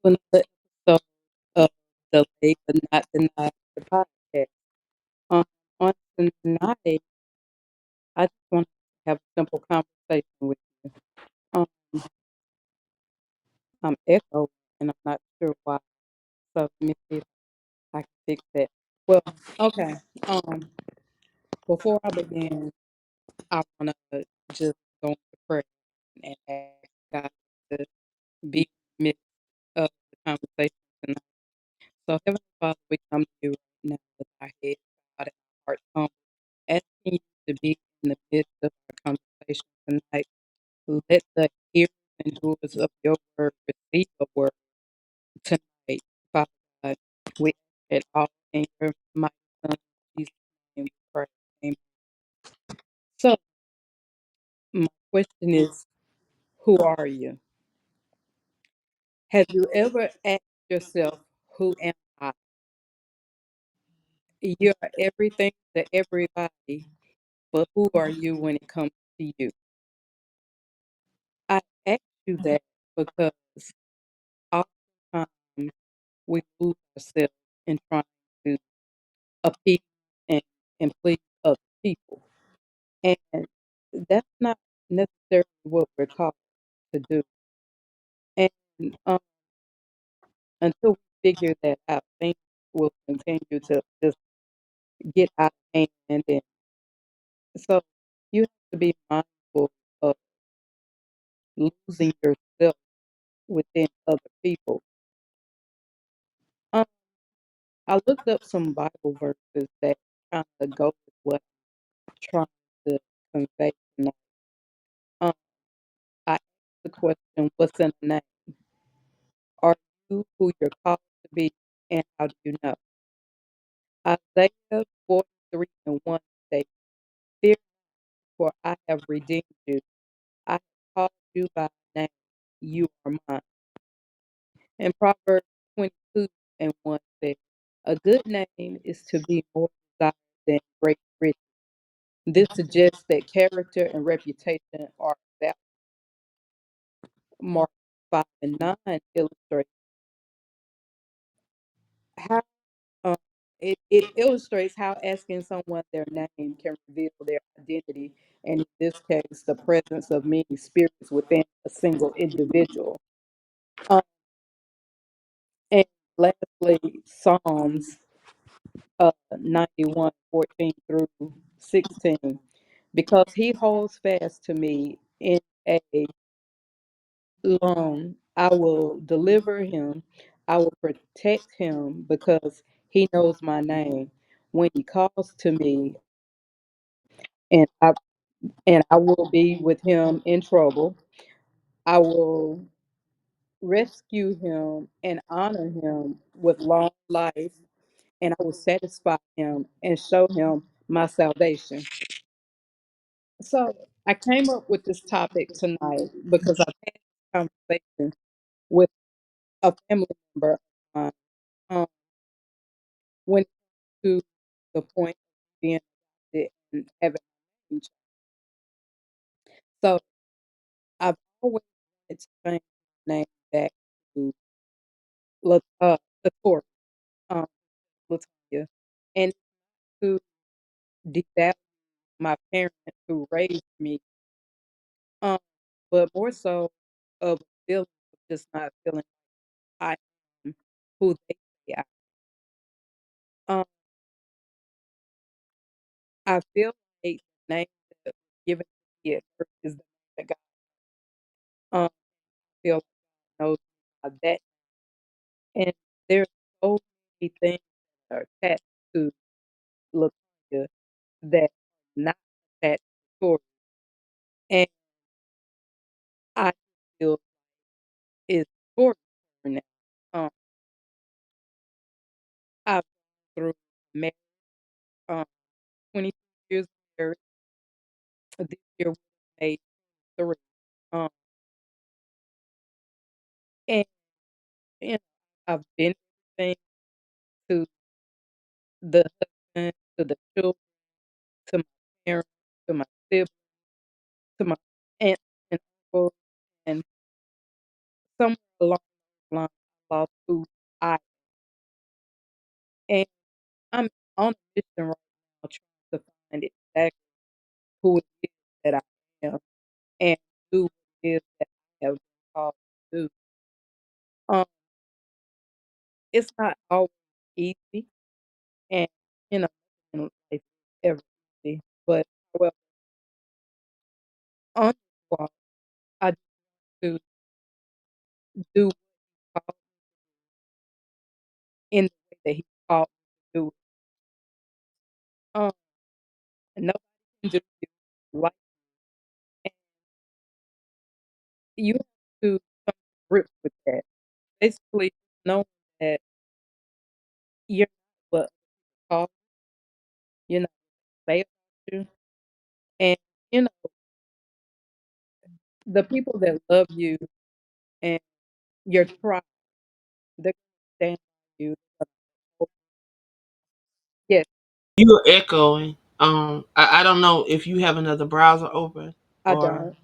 another episode of the Late but Not Denied the podcast. Um, on tonight, I just want to have a simple conversation with you. Um, I'm echoing and I'm not sure why. So let me see if I can fix that. Well, okay. Um, Before I begin, I want to just go into prayer and ask God to be in the midst of the conversation tonight. So, Heavenly Father, we come to you right now with our heads bowed and our hearts humble, asking you to be in the midst of our conversation tonight. Let the hearers and doers of your word receive the word tonight, Father God. We ask it all in your mighty Son, Jesus' name, we pray. Amen. So, my question is, who are you? Have you ever asked yourself, who am I? You're everything to everybody, but who are you when it comes to you? I ask you that because oftentimes we lose ourselves in trying to appease and, and please other people. And that's not necessarily what we're called to do. And um, until we figure that out, things will continue to just get out of hand. And so you have to be mindful of losing yourself within other people. Um, I looked up some Bible verses that kind of go with what I'm trying to convey tonight. Um, I asked the question, what's in a name? Are you who you're called to be, and how do you know? Isaiah 43 and 1 states, fear not, for I have redeemed you. I have called you by name. You are mine. And Proverbs 22 and 1 says, a good name is to be more desired than great riches. This suggests that character and reputation are valuable. Mark 5 and 9 illustrates how um, it illustrates how asking someone their name can reveal their identity, and in this case, the presence of many spirits within a single individual. Um, and lastly, Psalms 91 14 through 16. Because he holds fast to me in a long, I will deliver him. I will protect him because he knows my name. When he calls to me, and I will be with him in trouble. I will rescue him and honor him with long life, and I will satisfy him and show him my salvation. So I came up with this topic tonight because I've had a conversation with a family member of mine um, when it comes to the point of being adopted and having a name change. So I've always wanted to change my name back to Latour, um, Latoya, and to devalue my parents who raised me, um, but more so of a feeling of just not feeling I am who they say I am. I feel like the name that was given to me at birth is the name that God. I feel like God knows me by that, and there's so many things that are attached to Latoya that are not attached to Tori, and I just feel it's Tori's turn now. Um, I've gone through marriage, um, 22 years of marriage. This year we made 3. Um, and you know, I've been everything to the husband, to the children, to my parents, to my siblings, to my aunt and uncle, and somewhere along those lines, lost who I am. I'm on a mission right now trying to find exactly who it is that I am and do what it is that I have been called to do. Um, it's not always easy, and you know, nothing in life is ever easy. But well, on this walk, I just want to do what He called me in the way that He called me to do it. And nobody can do you like, and you have to come to grips with that. Basically, knowing that you're not what call you're not what they say about you, and you know the people that love you and your tribe, they're gonna stand by you. They're gonna hold- Yes, You're echoing. I don't know if you have another browser open I or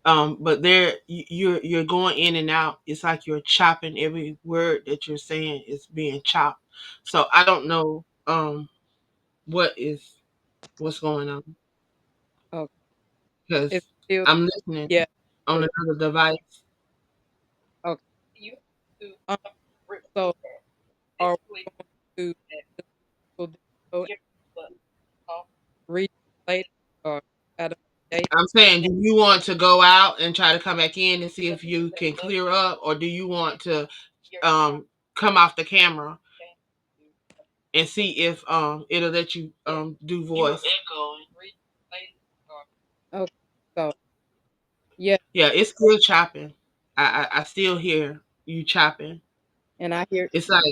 don't. but there you're going in and out. It's like you're chopping every word that you're saying is being chopped. So I don't know what's going on Okay, because it's still I'm listening yeah. on But another device. okay, um, so are we going to just go digital read later or at a date? I'm saying, do you want to go out and try to come back in and see if you can clear up, or do you want to come off the camera and see if it'll let you do voice? Okay, so yeah, Yeah, it's still chopping. I still hear you chopping. and I hear It's like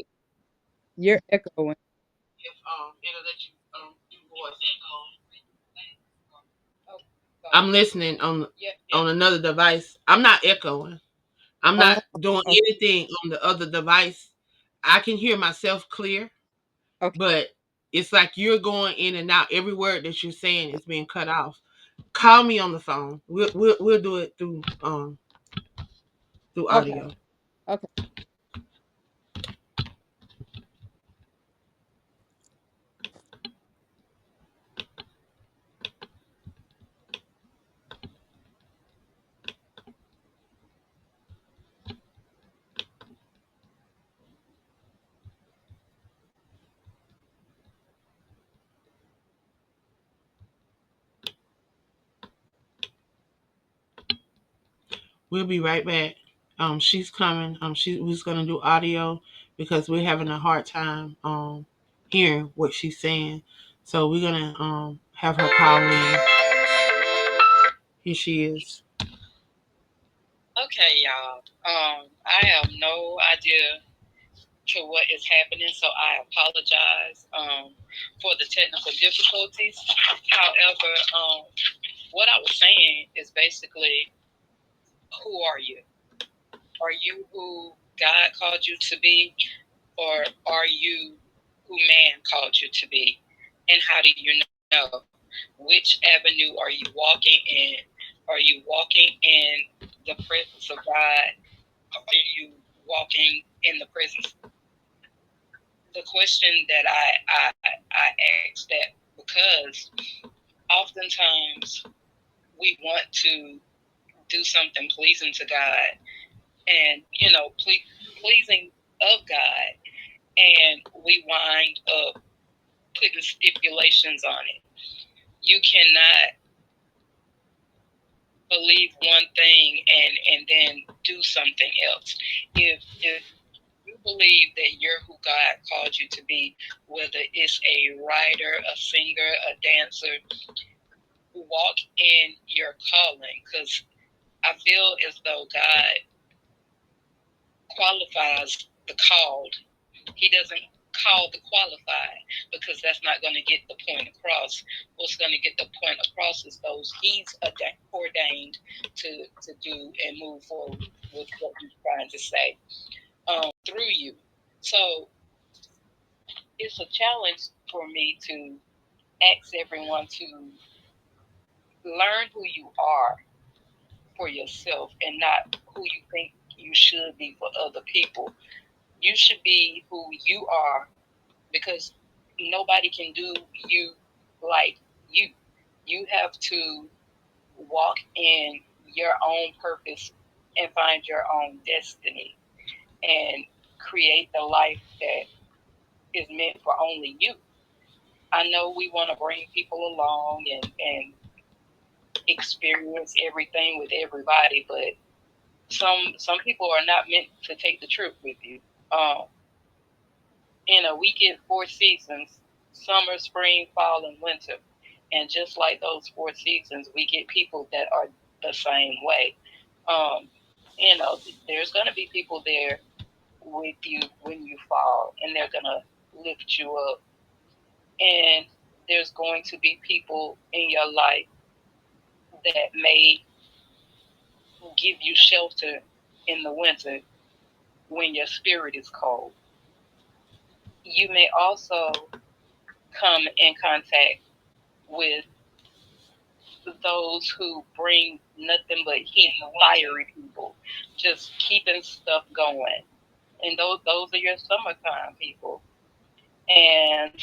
you're echoing. if it'll let you do voice. Okay, so I'm listening on another device. I'm not echoing. I'm oh, not doing okay, anything on the other device. I can hear myself clear, okay, but it's like you're going in and out. Every word that you're saying is being cut off. Call me on the phone. We'll do it through okay, audio. okay. We'll be right back. She's coming. She was gonna do audio because we're having a hard time hearing what she's saying. So we're gonna have her call in. Here she is. Okay, y'all. I have no idea to what is happening, so I apologize for the technical difficulties. However, what I was saying is basically, who are you? Are you who God called you to be, or are you who man called you to be? And how do you know? Which avenue are you walking in? Are you walking in the presence of God? Are you walking in the presence? The question that I asked that because oftentimes we want to do something pleasing to God, and pleasing of God, and we wind up putting stipulations on it. You cannot believe one thing and then do something else. If you believe that you're who God called you to be, whether it's a writer, a singer, a dancer, walk in your calling, because I feel as though God qualifies the called. He doesn't call the qualified, because that's not going to get the point across. What's going to get the point across is those He's ordained to do and move forward with what He's trying to say through you. So it's a challenge for me to ask everyone to learn who you are for yourself and not who you think you should be for other people. You should be who you are, because nobody can do you like you. You have to walk in your own purpose and find your own destiny and create the life that is meant for only you. I know we want to bring people along and experience everything with everybody, but some people are not meant to take the trip with you. Um, we get 4 seasons: summer, spring, fall, and winter. And just like those 4 seasons, we get people that are the same way. Um, there's going to be people there with you when you fall, and they're going to lift you up. And there's going to be people in your life that may give you shelter in the winter when your spirit is cold. You may also come in contact with those who bring nothing but heat, fiery people, just keeping stuff going. And those are your summertime people. And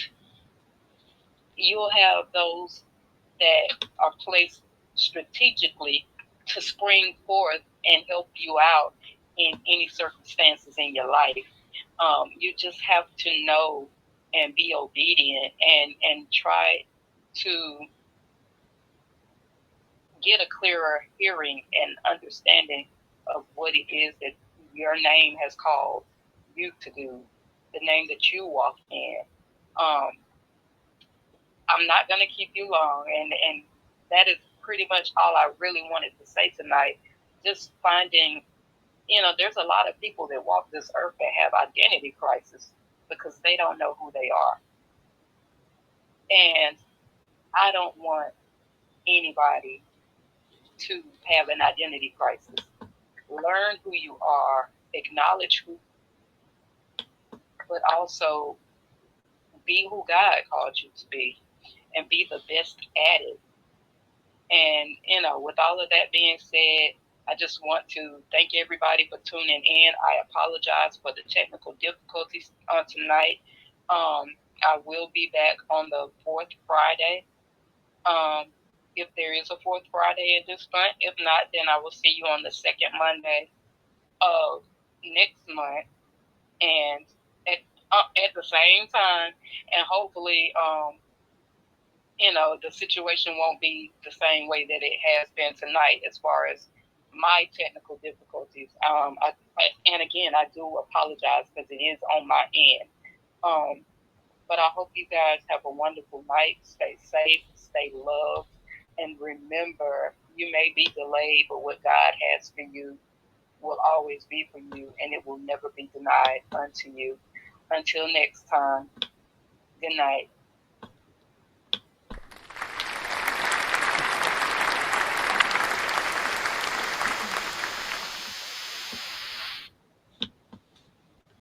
you'll have those that are placed strategically to spring forth and help you out in any circumstances in your life. You just have to know and be obedient and try to get a clearer hearing and understanding of what it is that your name has called you to do, the name that you walk in. Um, I'm not going to keep you long, and that is pretty much all I really wanted to say tonight. Just finding, there's a lot of people that walk this earth that have identity crisis because they don't know who they are. And I don't want anybody to have an identity crisis. Learn who you are, acknowledge who, but also be who God called you to be and be the best at it. And, with all of that being said, I just want to thank everybody for tuning in. I apologize for the technical difficulties tonight. I will be back on the fourth Friday. If there is a fourth Friday in this month. If not, then I will see you on the second Monday of next month, and at the same time, and hopefully, the situation won't be the same way that it has been tonight as far as my technical difficulties. And again, I do apologize because it is on my end. But I hope you guys have a wonderful night. Stay safe, stay loved, and remember, you may be delayed, but what God has for you will always be for you, and it will never be denied unto you. Until next time, good night.